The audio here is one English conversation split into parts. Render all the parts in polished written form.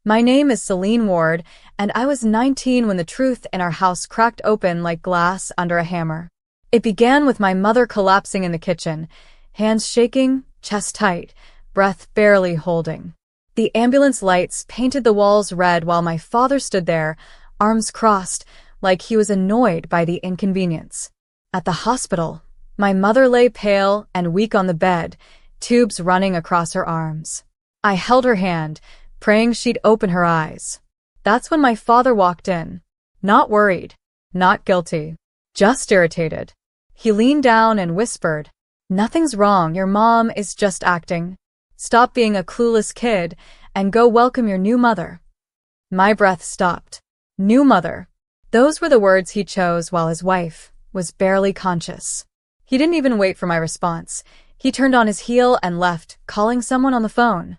My name is Celine Ward, and I was 19 when the truth in our house cracked open like glass under a hammer. It began with my mother collapsing in the kitchen, hands shaking, chest tight, breath barely holding. The ambulance lights painted the walls red while my father stood there, arms crossed, like he was annoyed by the inconvenience. At the hospital, my mother lay pale and weak on the bed, tubes running across her arms. I held her hand, praying she'd open her eyes. That's when my father walked in. Not worried, not guilty, just irritated. He leaned down and whispered, "Nothing's wrong, your mom is just acting. Stop being a clueless kid and go welcome your new mother." My breath stopped. New mother. Those were the words he chose while his wife was barely conscious. He didn't even wait for my response. He turned on his heel and left, calling someone on the phone.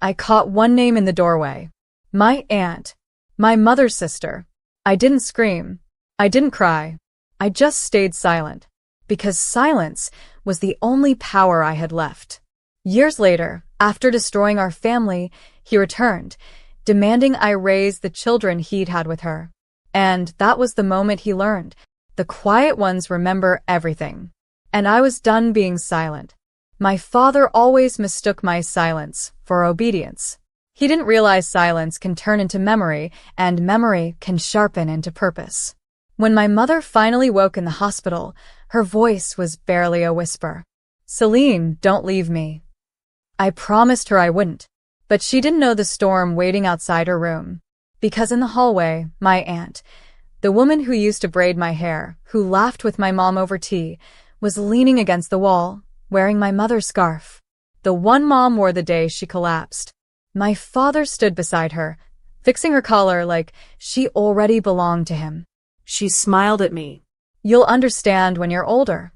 I caught one name in the doorway. My aunt. My mother's sister. I didn't scream. I didn't cry. I just stayed silent. Because silence was the only power I had left. Years later, after destroying our family, he returned, demanding I raise the children he'd had with her. And that was the moment he learned. The quiet ones remember everything. And I was done being silent. My father always mistook my silence for obedience. He didn't realize silence can turn into memory, and memory can sharpen into purpose. When my mother finally woke in the hospital, her voice was barely a whisper. "Celine, don't leave me." I promised her I wouldn't, but she didn't know the storm waiting outside her room. Because in the hallway, my aunt, the woman who used to braid my hair, who laughed with my mom over tea, was leaning against the wall, wearing my mother's scarf. The one mom wore the day she collapsed. My father stood beside her, fixing her collar like she already belonged to him. She smiled at me. "You'll understand when you're older."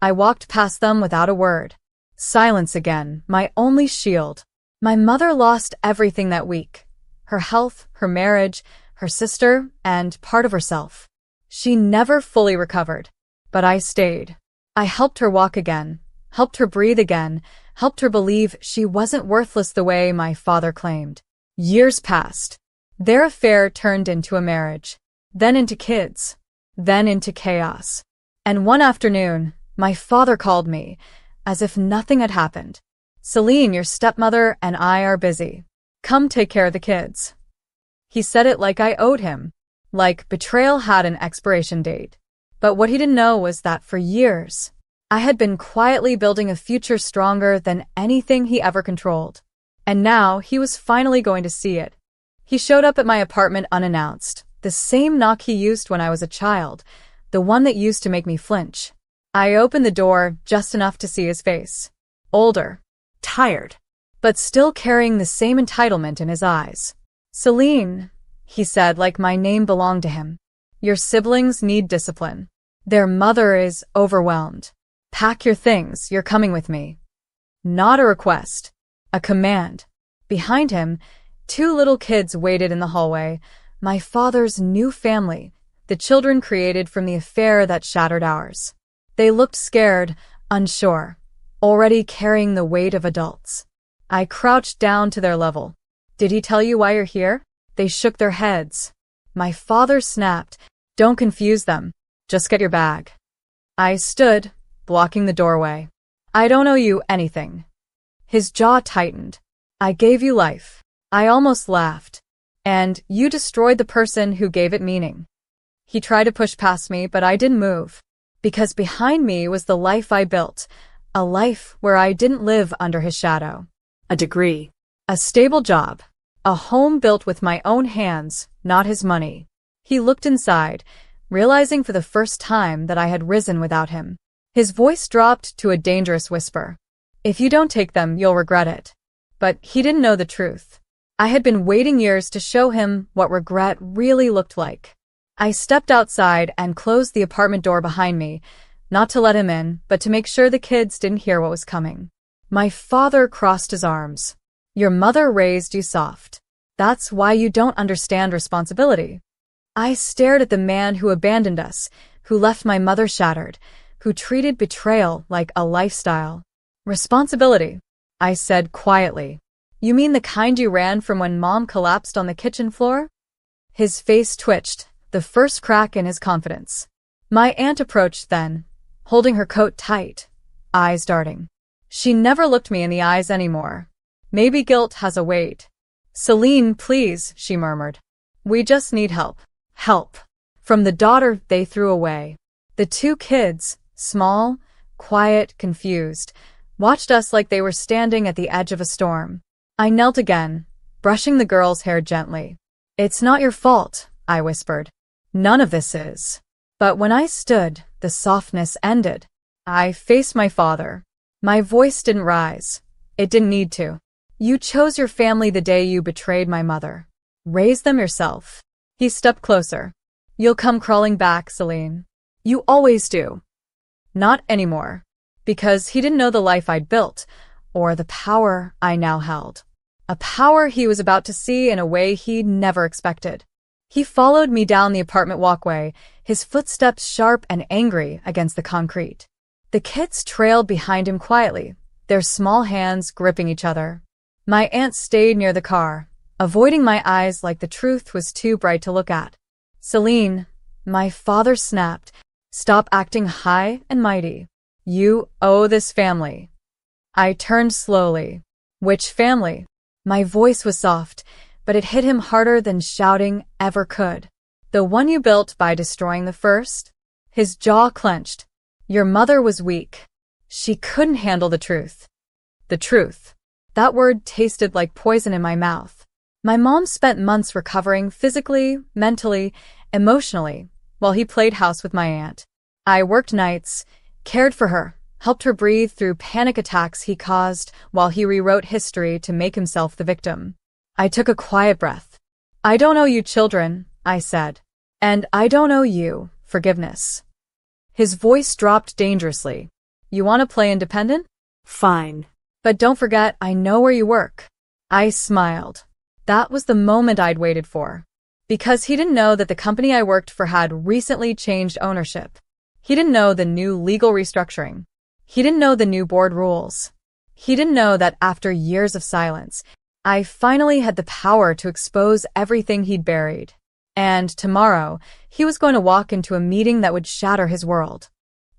I walked past them without a word. Silence again, my only shield. My mother lost everything that week. Her health, her marriage, her sister, and part of herself. She never fully recovered. But I stayed. I helped her walk again, helped her breathe again, helped her believe she wasn't worthless the way my father claimed. Years passed. Their affair turned into a marriage, then into kids, then into chaos. And one afternoon, my father called me, as if nothing had happened. "Celine, your stepmother and I are busy. Come take care of the kids." He said it like I owed him, like betrayal had an expiration date. But what he didn't know was that for years, I had been quietly building a future stronger than anything he ever controlled. And now he was finally going to see it. He showed up at my apartment unannounced, the same knock he used when I was a child, the one that used to make me flinch. I opened the door just enough to see his face. Older, tired, but still carrying the same entitlement in his eyes. "Celine," he said like my name belonged to him. "Your siblings need discipline. Their mother is overwhelmed. Pack your things, you're coming with me." Not a request, a command. Behind him, two little kids waited in the hallway, my father's new family, the children created from the affair that shattered ours. They looked scared, unsure, already carrying the weight of adults. I crouched down to their level. "Did he tell you why you're here?" They shook their heads. My father snapped, "Don't confuse them. Just get your bag." I stood, blocking the doorway. "I don't owe you anything." His jaw tightened. "I gave you life." I almost laughed. "And you destroyed the person who gave it meaning." He tried to push past me, but I didn't move. Because behind me was the life I built, a life where I didn't live under his shadow. A degree. A stable job. A home built with my own hands, not his money. He looked inside, realizing for the first time that I had risen without him. His voice dropped to a dangerous whisper. "If you don't take them, you'll regret it." But he didn't know the truth. I had been waiting years to show him what regret really looked like. I stepped outside and closed the apartment door behind me, not to let him in, but to make sure the kids didn't hear what was coming. My father crossed his arms. "Your mother raised you soft. That's why you don't understand responsibility." I stared at the man who abandoned us, who left my mother shattered, who treated betrayal like a lifestyle. "Responsibility," I said quietly. You mean the kind you ran from when Mom collapsed on the kitchen floor? His face twitched, the first crack in his confidence. My aunt approached then, holding her coat tight, eyes darting. She never looked me in the eyes anymore. Maybe guilt has a weight. Celine, please, she murmured. We just need help. Help. From the daughter they threw away. The two kids, small, quiet, confused, watched us like they were standing at the edge of a storm. I knelt again, brushing the girl's hair gently. It's not your fault, I whispered. None of this is. But when I stood, the softness ended. I faced my father. My voice didn't rise. It didn't need to. You chose your family the day you betrayed my mother. Raise them yourself. He stepped closer. You'll come crawling back, Celine. You always do. Not anymore. Because he didn't know the life I'd built, or the power I now held. A power he was about to see in a way he'd never expected. He followed me down the apartment walkway, his footsteps sharp and angry against the concrete. The kids trailed behind him quietly, their small hands gripping each other. My aunt stayed near the car, avoiding my eyes like the truth was too bright to look at. Celine, my father snapped, stop acting high and mighty. You owe this family. I turned slowly. Which family? My voice was soft, but it hit him harder than shouting ever could. The one you built by destroying the first? His jaw clenched. Your mother was weak. She couldn't handle the truth. The truth. That word tasted like poison in my mouth. My mom spent months recovering physically, mentally, emotionally, while he played house with my aunt. I worked nights, cared for her, helped her breathe through panic attacks he caused while he rewrote history to make himself the victim. I took a quiet breath. I don't owe you children, I said. And I don't owe you forgiveness. His voice dropped dangerously. You want to play independent? Fine. But don't forget, I know where you work. I smiled. That was the moment I'd waited for. Because he didn't know that the company I worked for had recently changed ownership. He didn't know the new legal restructuring. He didn't know the new board rules. He didn't know that after years of silence, I finally had the power to expose everything he'd buried. And tomorrow, he was going to walk into a meeting that would shatter his world.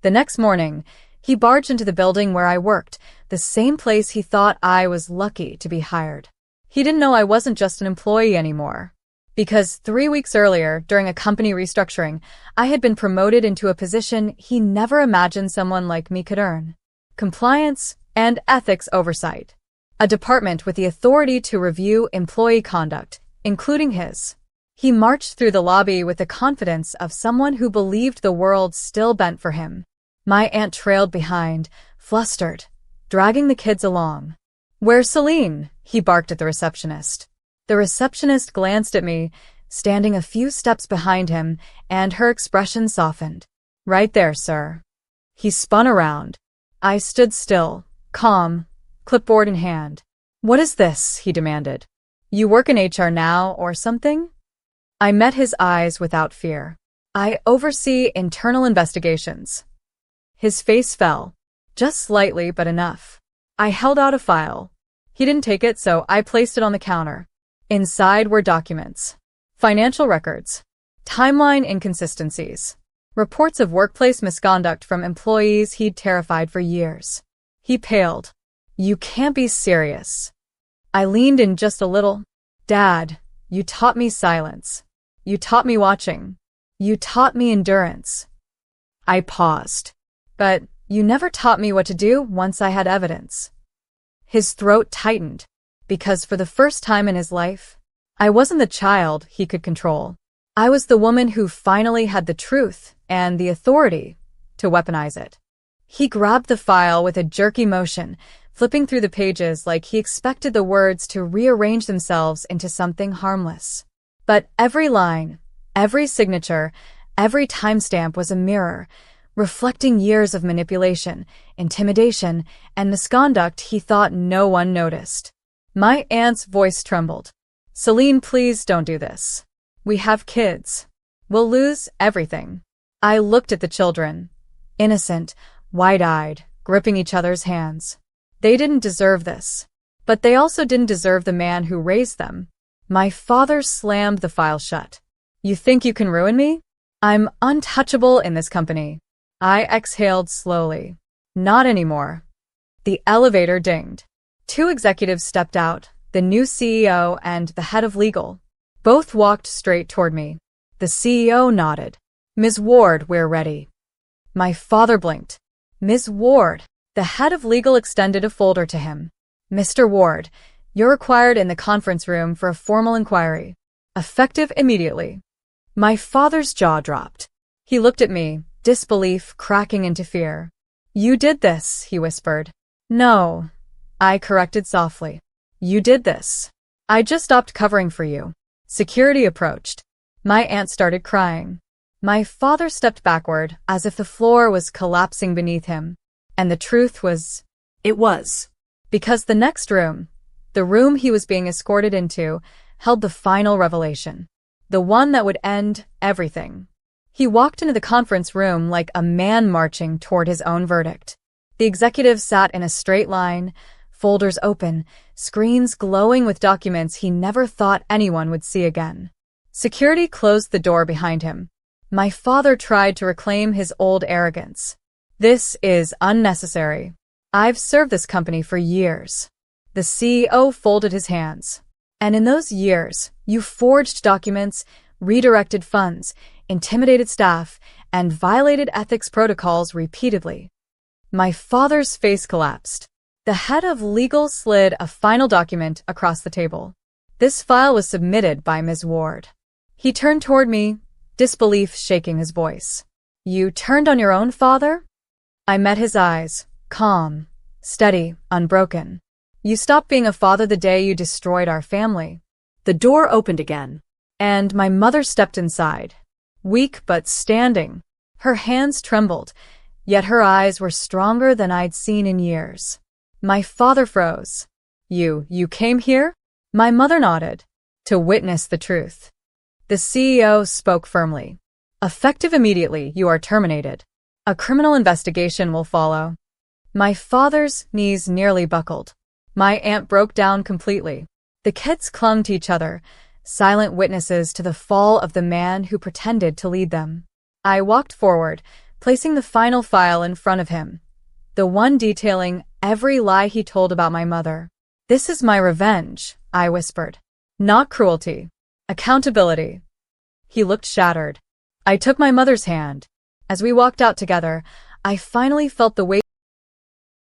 The next morning, he barged into the building where I worked, the same place he thought I was lucky to be hired. He didn't know I wasn't just an employee anymore. Because 3 weeks earlier, during a company restructuring, I had been promoted into a position he never imagined someone like me could earn. Compliance and ethics oversight. A department with the authority to review employee conduct, including his. He marched through the lobby with the confidence of someone who believed the world still bent for him. My aunt trailed behind, flustered, dragging the kids along. Where's Celine? He barked at the receptionist. The receptionist glanced at me, standing a few steps behind him, and her expression softened. Right there, sir. He spun around. I stood still, calm, clipboard in hand. What is this? He demanded. You work in HR now or something? I met his eyes without fear. I oversee internal investigations. His face fell. Just slightly, but enough. I held out a file. He didn't take it, so I placed it on the counter. Inside were documents. Financial records. Timeline inconsistencies. Reports of workplace misconduct from employees he'd terrified for years. He paled. You can't be serious. I leaned in just a little. Dad, you taught me silence. You taught me watching. You taught me endurance. I paused. But you never taught me what to do once I had evidence. His throat tightened, because for the first time in his life, I wasn't the child he could control. I was the woman who finally had the truth and the authority to weaponize it. He grabbed the file with a jerky motion, flipping through the pages like he expected the words to rearrange themselves into something harmless. But every line, every signature, every timestamp was a mirror, reflecting years of manipulation, intimidation, and misconduct he thought no one noticed. My aunt's voice trembled. Celine, please don't do this. We have kids. We'll lose everything. I looked at the children, innocent, wide-eyed, gripping each other's hands. They didn't deserve this. But they also didn't deserve the man who raised them. My father slammed the file shut. You think you can ruin me? I'm untouchable in this company. I exhaled slowly. Not anymore. The elevator dinged. Two executives stepped out, the new CEO and the head of legal. Both walked straight toward me. The CEO nodded. Ms. Ward, we're ready. My father blinked. Ms. Ward. The head of legal extended a folder to him. Mr. Ward, you're required in the conference room for a formal inquiry. Effective immediately. My father's jaw dropped. He looked at me, disbelief cracking into fear. You did this, he whispered. No, I corrected softly. You did this. I just stopped covering for you. Security approached. My aunt started crying. My father stepped backward as if the floor was collapsing beneath him. And the truth was, It was. because the next room, the room he was being escorted into, held the final revelation. The one that would end everything. He walked into the conference room like a man marching toward his own verdict. The executives sat in a straight line, folders open, screens glowing with documents he never thought anyone would see again. Security closed the door behind him. My father tried to reclaim his old arrogance. This is unnecessary. I've served this company for years. The CEO folded his hands. And in those years, you forged documents, redirected funds, intimidated staff, and violated ethics protocols repeatedly. My father's face collapsed. The head of legal slid a final document across the table. This file was submitted by Ms. Ward. He turned toward me, disbelief shaking his voice. You turned on your own father? I met his eyes, calm, steady, unbroken. You stopped being a father the day you destroyed our family. The door opened again. And my mother stepped inside. Weak but standing. Her hands trembled, yet her eyes were stronger than I'd seen in years. My father froze. You came here? My mother nodded. To witness the truth. The CEO spoke firmly. Effective immediately, you are terminated. A criminal investigation will follow. My father's knees nearly buckled. My aunt broke down completely. The kids clung to each other, silent witnesses to the fall of the man who pretended to lead them. I walked forward, placing the final file in front of him, the one detailing every lie he told about my mother. This is my revenge, I whispered. Not cruelty. Accountability. He looked shattered. I took my mother's hand. As we walked out together, I finally felt the weight